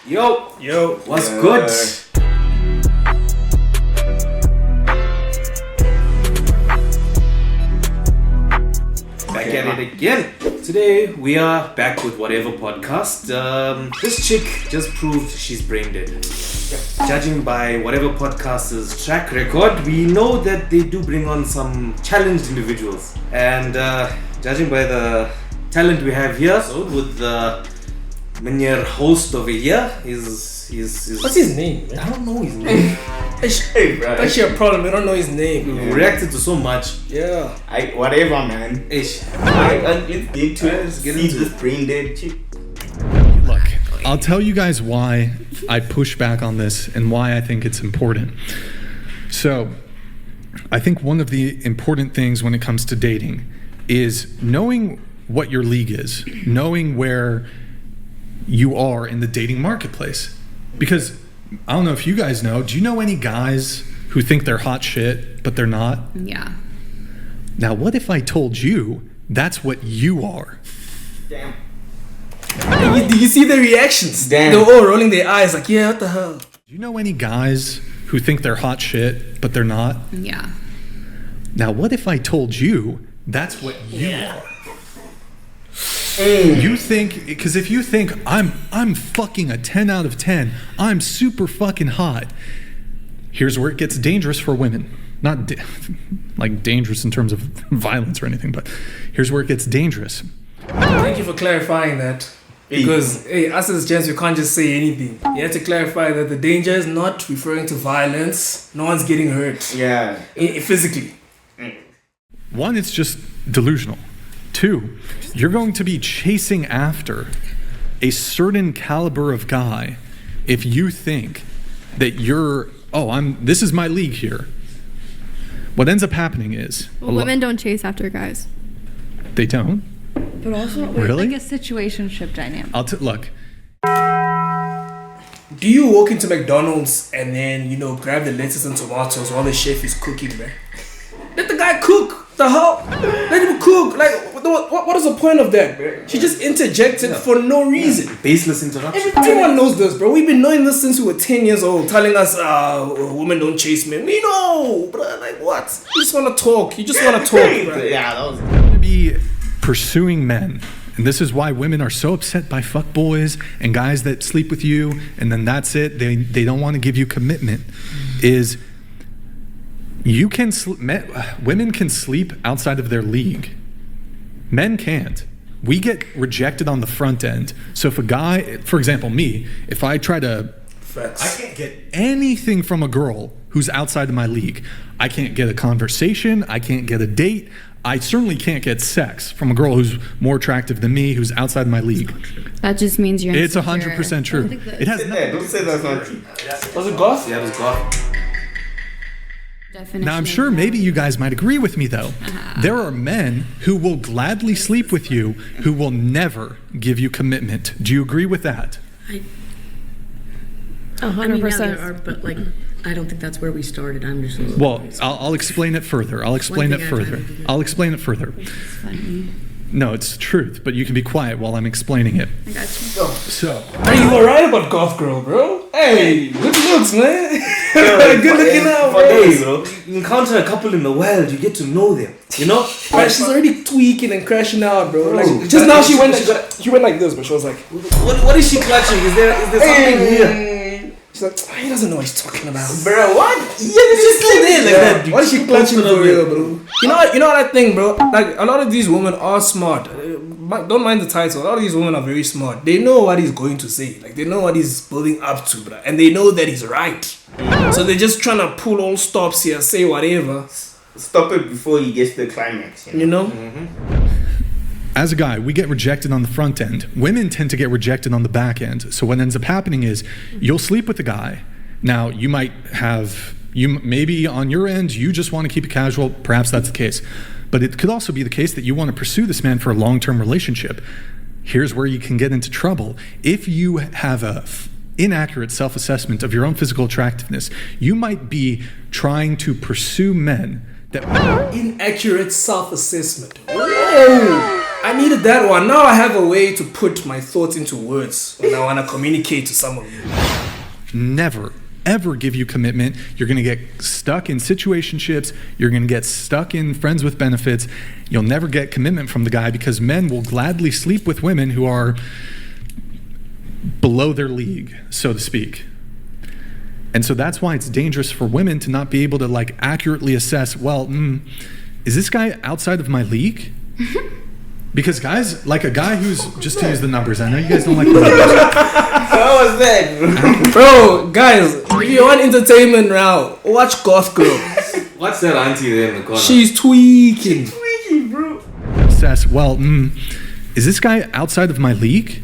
Yo, what's Yeah. good? Back at it again. Today we are back with Whatever Podcast. This chick just proved she's brain dead. Judging by Whatever Podcast's track record, we know that they do bring on some challenged individuals. And judging by the talent we have here, so with the Minier host over here, is what's his name? I don't know his name. Hey, bro. That's your problem. You don't know his name. We reacted to so much. Yeah. Whatever, man. Ish. Let's get into it. Let's get See into this it. brain dead chick. Look, I'll tell you guys why I push back on this and why I think it's important. So, I think one of the important things when it comes to dating is knowing what your league is, knowing where you are in the dating marketplace. Because I don't know if you guys know, do you know any guys who think they're hot shit, but they're not? Yeah. Now, what if I told you that's what you are? Damn. Did you see the reactions? Damn. They were all rolling their eyes like, yeah, what the hell? Do you know any guys who think they're hot shit, but they're not? Yeah. Now, what if I told you that's what you are? You think, because if you think I'm fucking a 10 out of 10, I'm super fucking hot. Here's where it gets dangerous for women. Not like dangerous in terms of violence or anything, but here's where it gets dangerous. Thank you for clarifying that. Because, hey, us as gents, we can't just say anything. You have to clarify that the danger is not referring to violence. No one's getting hurt. Yeah. Physically. One, it's just delusional. Two, you're going to be chasing after a certain caliber of guy if you think that this is my league here. What ends up happening is Women don't chase after guys. they don't. But also, Really? like a situationship dynamic. Look. Do you walk into McDonald's and then, grab the lettuce and tomatoes while the chef is cooking, man? Let the guy cook. The hell? Let him cook. Like, what is the point of that, bro? She just interjected for no reason. Baseless interruption. Everyone knows this, bro. We've been knowing this since we were 10 years old, telling us, women don't chase men. We know, bro. Like, what? You just want to talk. You just want to talk, bro. Yeah, that was. To be pursuing men, and this is why women are so upset by fuckboys and guys that sleep with you and then that's it, they don't want to give you commitment, is women can sleep outside of their league. Men can't. We get rejected on the front end. So if a guy, for example me, if I try to Facts. I can't get anything from a girl who's outside of my league. I can't get a conversation. I can't get a date. I certainly can't get sex from a girl who's more attractive than me, who's outside my league. That just means you're It's insecure. 100% true. It has Yeah, nothing. don't say that's not true. Was it goth? Yeah, it was goth. Definition. Now, I'm sure maybe you guys might agree with me, though. There are men who will gladly sleep with you who will never give you commitment. Do you agree with that? 100%. There are, but I don't think that's where we started. I'm just a little Well, I'll explain it further. I'll explain it further. I'll explain it further. Funny. No, it's the truth, but you can be quiet while I'm explaining it. I got you. So, Hey, you were right about goth girl, bro. Hey, good looks, man. Good looking out, bro. Hey, bro. You encounter a couple in the wild, you get to know them. You know? Right, she's already tweaking and crashing out, bro. Like, Bro, just now she went like this, but she was like, What is she clutching? Is there something here? She's like, he doesn't know what he's talking about. Bro, what? Yeah, she's still there like that. What is she clutching for real, bro? You know what I think, bro? Like, a lot of these women are smart. Don't mind the title. A lot of these women are very smart. They know what he's going to say. Like, they know what he's building up to, bro. And they know that he's right. So they're just trying to pull all stops here, say whatever. Stop it before he gets to the climax. You know? as a guy, we get rejected on the front end. Women tend to get rejected on the back end. So what ends up happening is you'll sleep with a guy. Now, you might have, maybe on your end, you just want to keep it casual. Perhaps that's the case. But it could also be the case that you want to pursue this man for a long-term relationship. Here's where you can get into trouble. If you have a inaccurate self-assessment of your own physical attractiveness, you might be trying to pursue men that... Inaccurate self-assessment. Whoa! I needed that one. Now I have a way to put my thoughts into words when I want to communicate to some of you. Never, ever give you commitment. You're going to get stuck in situationships. You're going to get stuck in friends with benefits. You'll never get commitment from the guy because men will gladly sleep with women who are below their league, so to speak. And so that's why it's dangerous for women to not be able to like accurately assess, well, is this guy outside of my league? Because guys, like a guy who's, just to use the numbers, I know you guys don't like the numbers. What was that? Bro, guys, if you want entertainment now, watch Goth Girl. What's that auntie there in the corner? She's tweaking. Bro. Assess, well, is this guy outside of my league?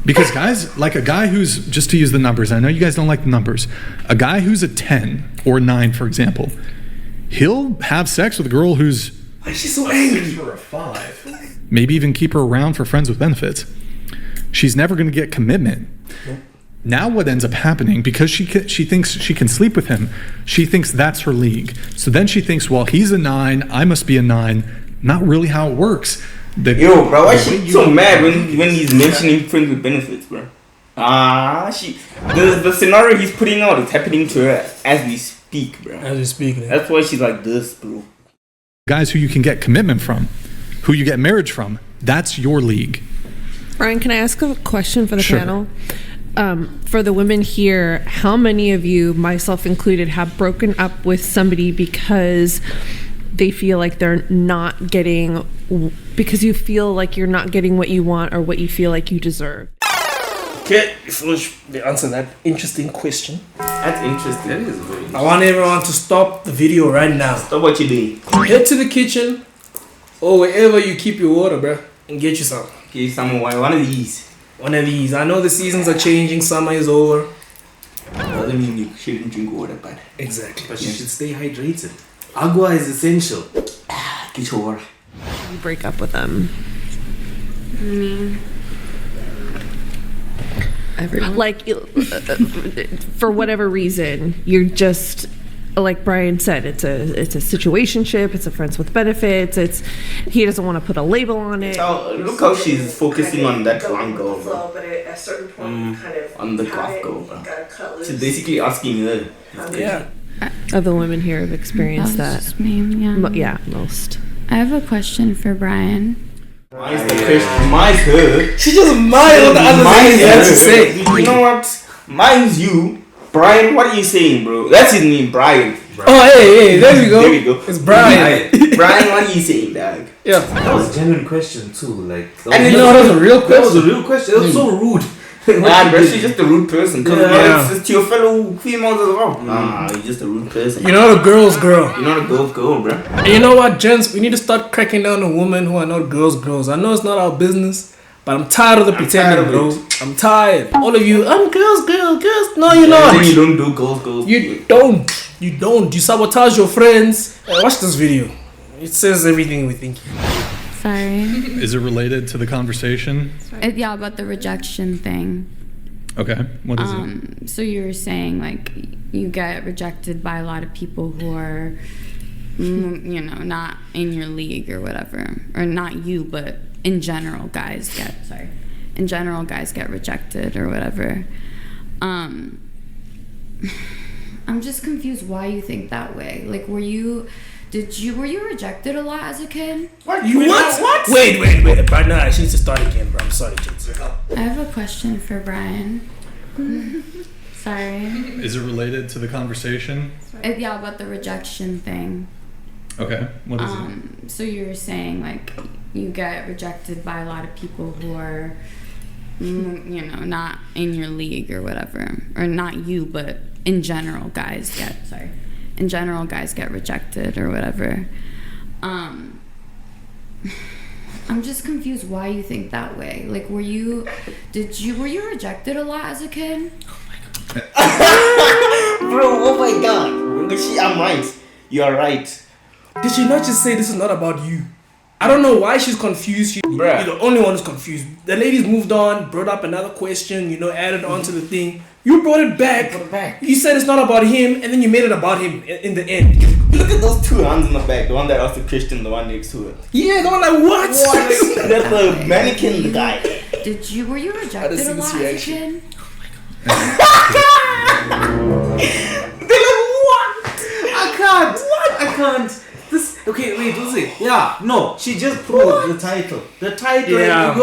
Because guys, like a guy who's, just to use the numbers, I know you guys don't like the numbers, a guy who's a 10 or 9, for example, he'll have sex with a girl who's Why is she so angry? or a 5. Maybe even keep her around for friends with benefits. She's never going to get commitment. Nope. Now what ends up happening, because she thinks she can sleep with him, she thinks that's her league. So then she thinks, well, he's a 9, I must be a 9. Not really how it works. Yo, bro, why is she so mad when he's mentioning friends with benefits, bro? The scenario he's putting out is happening to her as we speak, bro. As we speak, man. That's why she's like this, bro. Guys who you can get commitment from, who you get marriage from, that's your league. Brian, can I ask a question for the Sure. panel? For the women here, how many of you, myself included, have broken up with somebody because they feel like they're not getting, because you feel like you're not getting what you want or what you feel like you deserve? Okay, before they answer that interesting question, That's interesting. That is very I want everyone to stop the video right now. Stop what you're doing. Head to the kitchen or wherever you keep your water, bro, and get you some. Give someone one of these. One of these. I know the seasons are changing. Summer is over. Doesn't mean you shouldn't drink water, but Exactly. But you should stay hydrated. Agua is essential. get your water. You break up with them. Me. Everyone. Like, for whatever reason, you're just, like Brian said, it's a situationship, it's a friends with benefits, he doesn't want to put a label on it. Oh, look how she's focusing on that one girl, bro. But at a certain point, you kind of On the tie cloth it, girl, you bro. gotta cut loose. She's basically asking her. Yeah. Of the women here have experienced that. Just me, yeah. Yeah, most. I have a question for Brian. Mine's the question. Mine's her. She just mind what the other Mine's thing has to her. say. You know what? Mine's you. Brian, what are you saying, bro? That's his name, Brian. Oh, hey, there we go. There we go. It's Brian. Brian, what are you saying, dog? Yeah. That was a genuine question too. Like, that And was, you know, that was a real that was a question. real question. That was so rude. Nah, bro, she's just a rude person. Cause Yeah. it's to your fellow females as well. Nah, you're just a rude person. You're not a girl's girl. You're not a girl's girl, bro. And you know what, gents? We need to start cracking down on women who are not girls. I know it's not our business, but I'm tired of the pretending, tired of bro. it. I'm tired. All of you, I'm girls. No, you're not. Then you don't do girls. You don't. You sabotage your friends. Watch this video. It says everything we think. Sorry. Is it related to the conversation? Yeah, about the rejection thing. Okay, what is it? So you were saying like you get rejected by a lot of people who are, not in your league or whatever, or not you, but in general, guys get rejected or whatever. I'm just confused why you think that way. Like, were you rejected a lot as a kid? What? What? Wait. But no, she needs to start again, bro. I'm sorry, kids. I have a question for Brian. Sorry. Is it related to the conversation? Yeah, about the rejection thing. Okay, what is it? So you were saying like you get rejected by a lot of people who are, not in your league or whatever, or not you, but in general, guys get rejected or whatever. I'm just confused why you think that way. Like, were you rejected a lot as a kid? Bro, oh my god. I'm right. You are right. Did she not just say this is not about you? I don't know why she's confused. You're Bruh. the only one who's confused. The ladies moved on, brought up another question, added on to the thing. You brought it back. You said it's not about him, and then you made it about him in the end. Look at those two hands in the back. The one that asked the Christian, the one next to it. Yeah, they were like, what? That's the mannequin guy. Were you rejected see a this lot as a reaction. kid? They're like, what? I can't. What? I can't. This. Okay, wait. What's it? Yeah. No. She just proved the title. The title. Yeah.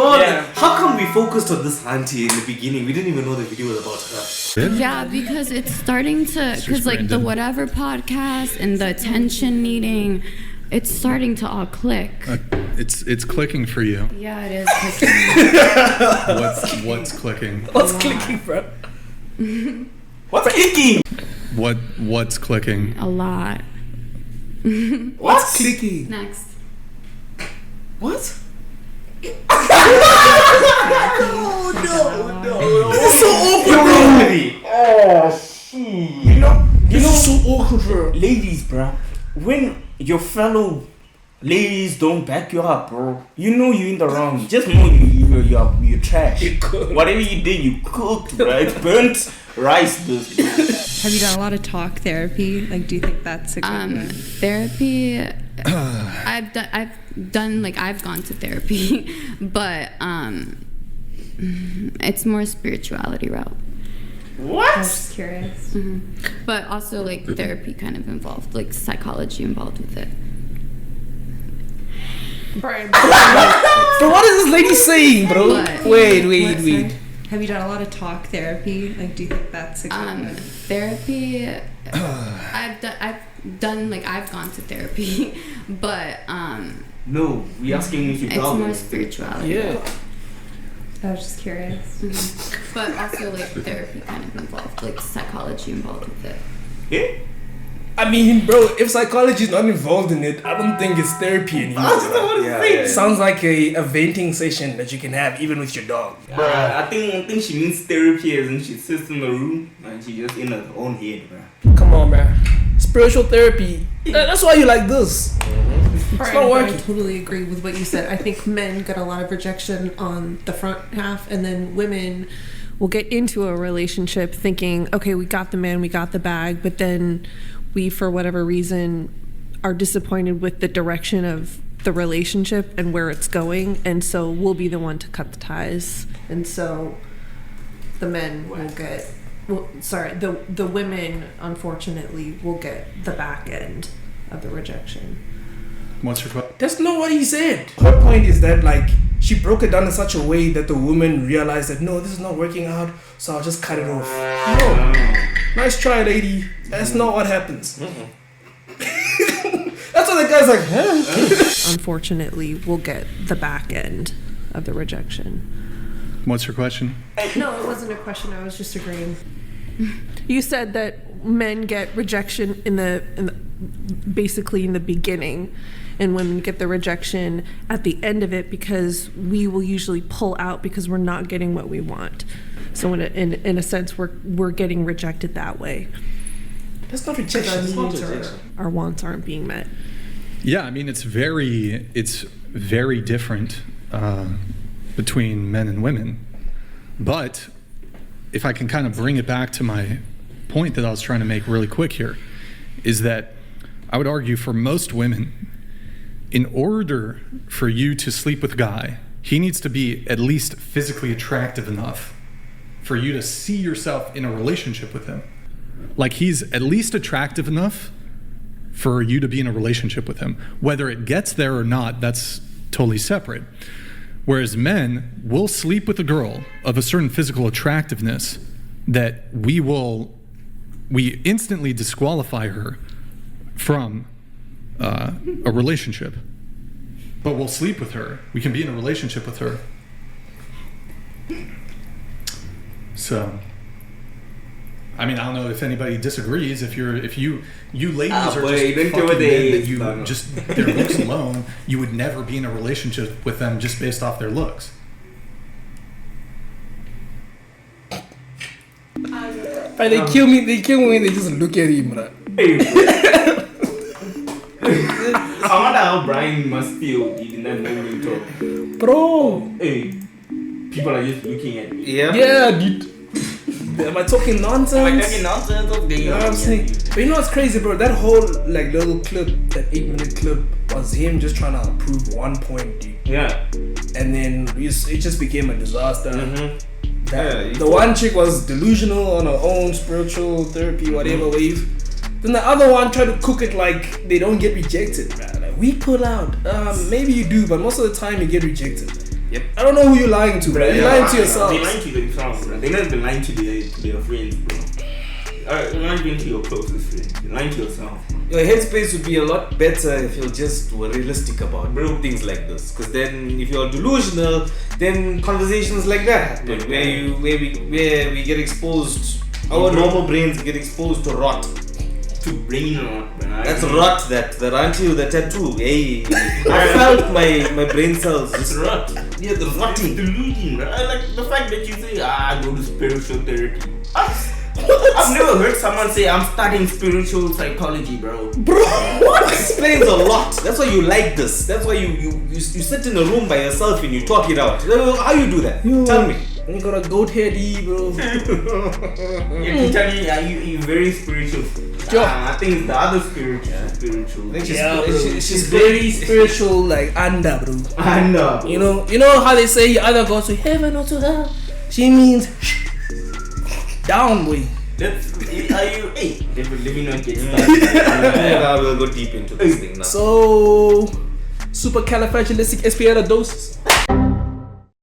How come we focused on this auntie in the beginning? We didn't even know the video was about her. Yeah, because it's starting to, because like the Whatever podcast and the attention needing, it's starting to all click. It's clicking for you. Yeah, it is clicking. What's clicking? What's clicking, bro? What's clicking? What's clicking? A lot. What's clicking? Next. What? It's so awkward, bro. Oh, shit. You know, so awkward, bro. ladies, bro. When your fellow ladies don't back you up, bro, you know you're in the wrong. Just know you're trash. Whatever you did, you cooked, right? Burnt rice. Have you done a lot of talk therapy? Like, do you think that's a good Therapy. I've gone to therapy, but it's more spirituality route. What? I'm just curious. But also like therapy kind of involved, like psychology involved with it. Bro, what is this lady saying, bro? What? Wait. Have you done a lot of talk therapy? Like, do you think that's a good Therapy. I've gone to therapy, but No, we asking if you it's got more it. spirituality. Yeah. I was just curious. But also like therapy kind of involved, like psychology involved with it. Yeah? I mean, bro, if psychology is not involved in it, I don't think it's therapy anymore. Sounds like a venting session that you can have even with your dog. Bruh, I think she means therapy as in she sits in the room and she just in her own head, bruh. Come on, man. Spiritual therapy. That's why you like this. It's not I working. totally agree with what you said. I think men get a lot of rejection on the front half, and then women will get into a relationship thinking, okay, we got the man, we got the bag, but then we, for whatever reason, are disappointed with the direction of the relationship and where it's going, and so we'll be the one to cut the ties, and so the men will get, the women unfortunately will get the back end of the rejection. What's your question? That's not what he said. Her point is that, like, she broke it down in such a way that the woman realized that, no, this is not working out, so I'll just cut it off. No. Nice try, lady. That's not what happens. That's what the guy's like, huh? Unfortunately, we'll get the back end of the rejection. What's your question? No, it wasn't a question. I was just agreeing. You said that men get rejection in the basically in the beginning, and women get the rejection at the end of it because we will usually pull out because we're not getting what we want. So in a sense, we're getting rejected that way. That's not rejection. Our wants aren't being met. Yeah, I mean it's very different between men and women. But if I can kind of bring it back to my point that I was trying to make really quick here, is that I would argue for most women, in order for you to sleep with a guy, he needs to be at least physically attractive enough for you to see yourself in a relationship with him. Like he's at least attractive enough for you to be in a relationship with him. Whether it gets there or not, that's totally separate. Whereas men will sleep with a girl of a certain physical attractiveness that we instantly disqualify her from a relationship. But we'll sleep with her. We can be in a relationship with her. So, I mean, I don't know if anybody disagrees. If you ladies are just fucking men that you just their looks alone, you would never be in a relationship with them just based off their looks. But they kill me when they just look at him, bro. I wonder how Brian must feel in that moment talk. Bro. Hey, people are just looking at me. Yeah. Yeah, dude. Am I talking nonsense? Okay, nonsense. Okay, You know what I'm saying? But you know what's crazy, bro? That whole like little clip, that 8-minute clip, was him just trying to prove one point, dude. Yeah. And then it just became a disaster. Yeah, The one chick was delusional on her own spiritual therapy, whatever wave. Then the other one tried to cook it like they don't get rejected, man. Like, we pull out. Maybe you do, but most of the time you get rejected. Yep. I don't know who you're lying to, bro. You're lying to yourself. They're lying to themselves, bro. They're not even lying to their friends, bro. You're not even to your closest friends. You're lying to yourself. Your headspace would be a lot better if you just were realistic about things like this. Because then, if you're delusional, then conversations like that happen, where we get exposed. Our normal brains get exposed to rot. To brain rot, man. That's rot. That auntie with the tattoo. Hey, I felt my brain cells just rot. Yeah, the rotting delusion, bro. I like the fact that you say, go to spiritual therapy. I've never heard someone say I'm studying spiritual psychology, bro. Bro, what? Explains a lot. That's why you like this. That's why you sit in a room by yourself and you talk it out. How you do that? Tell me. You got a goat head, bro. You tell me, you're very spiritual. I think it's the other spiritual. I think she's very spiritual, like Anda, bro. Anda. You know how they say you either go to heaven or to hell. She means down, boy. Living on kids. We'll go deep into this thing now. So, supercalifragilisticexpialidocious.